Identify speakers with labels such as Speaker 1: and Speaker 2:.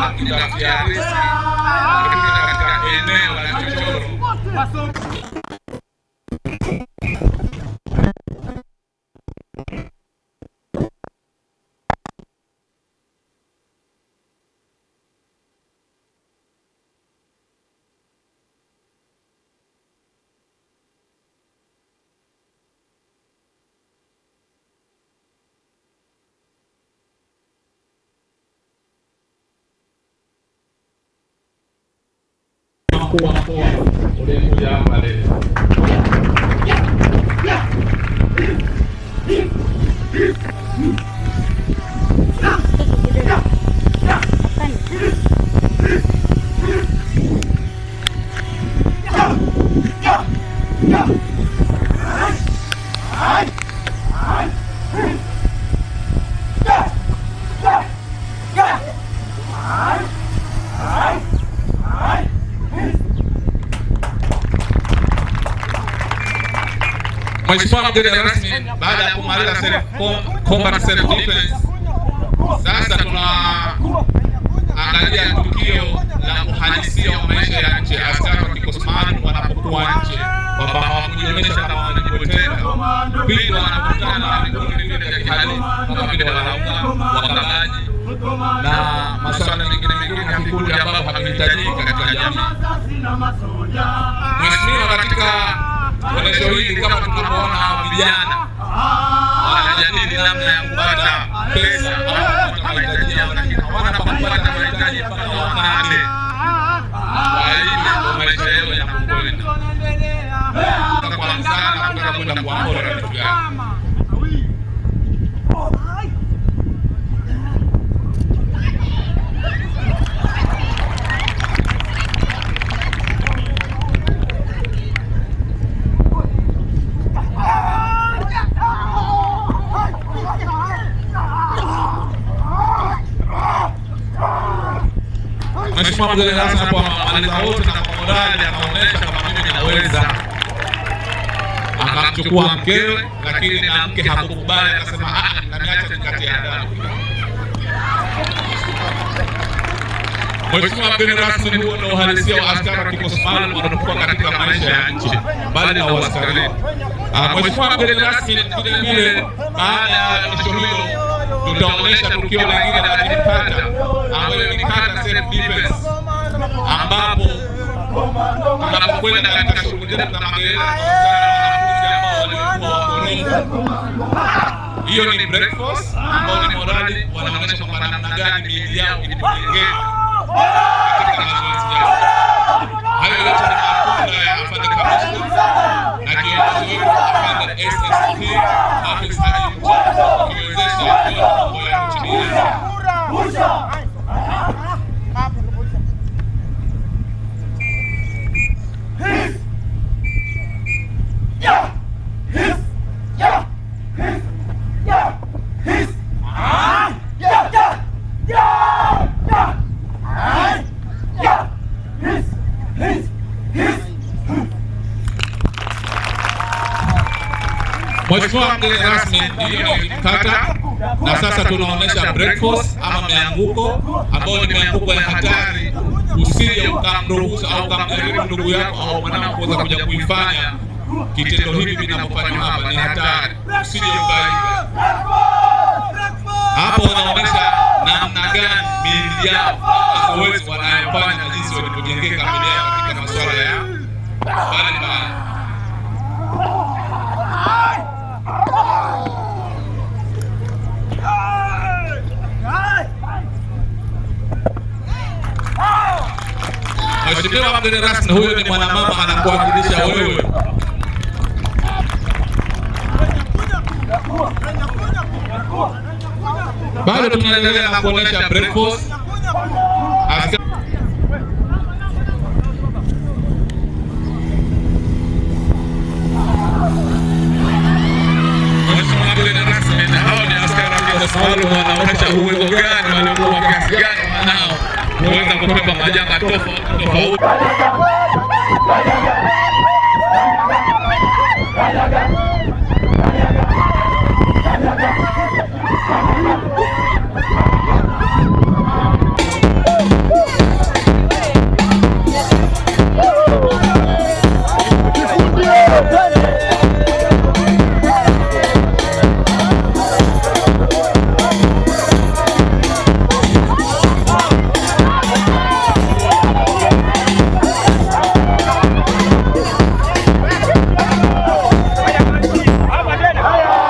Speaker 1: kutafutia riziki katika eneo la chochoro. Mkuu wa mkoa ulikuja hapa leo. Mheshimiwa mgeni rasmi, baada ya kumaliza combat self defense, sasa tunaangalia tukio la uhalisia wa maisha ya nje. Askari wa kikosi maalum wanapokuwa nje, kwamba hawakujionyesha kama wanajipoteza pindi wanakutana na vikundi vya kihalifu kama vile walauga, wakabaji na masuala mengine na vikundi ambavyo havihitajiki katika jamii. Mheshimiwa, katika onyesho hili kama tunavyoona vijana wanajadili namna ya kupata pesa au kupata mahitaji yao, lakini hawana pa kupata mahitaji mpaka wakale. Kwa hiyo maisha yao yanakwenda kwa msaada kutoka kwenda kuamora na vitu gani. Mheshimiwa mgeni rasmi hapo analiza wote na kwa morali akaonyesha kama mimi ninaweza. Akamchukua mkewe, lakini na mke hakukubali, akasema naniacha nikati ya ndani. Mheshimiwa mgeni rasmi, huo ndio uhalisia wa askari wa kikosi maalum wanapokuwa katika maisha ya nchi, mbali na uaskari. Mheshimiwa mgeni rasmi, vile vile baada ya onyesho hilo tutaonyesha tukio lingine la kata ambayo ni kata self defense, ambapo tunapokwenda katika shughuli zetu za magereza ambao walikuwa. Hiyo ni breakfast ambao ni morali, wanaonyesha kwamba namna gani miili yao ilipojengeka katika mazoezi yao. Hayo yote ni matunda ya afande kamishna na kiongozi wetu afande SSP Hafiz Haji Mcha kuiwezesha mambo ya nchi yetu. Mheshimiwa mgeni rasmi, hiyo ni kata, na sasa tunaonesha breakfast ama mianguko ambayo ni mianguko ya hatari. Usije ukamruhusu au ukamjaribu ndugu yako au mwanangu kuweza kuja kuifanya kitendo hivi vinavyofanywa hapa, ni hatari. Usije ukaiga. Hapo wanaonesha namna gani miili yao mazoezi wanayofanya, jinsi walivyojengeka miili yao katika masuala ya mbalimbali. Mheshimiwa mgeni rasmi, huyo ni mwanamama anakuwakilisha wewe. Bado tunaendelea na kuonesha breakfast. Mheshimiwa mgeni rasmi, na hao ni askari wa kikosi maalum wanaonyesha uwezo gani waliokuwa kiasi gani wanao kuweza kubeba majanga tofauti.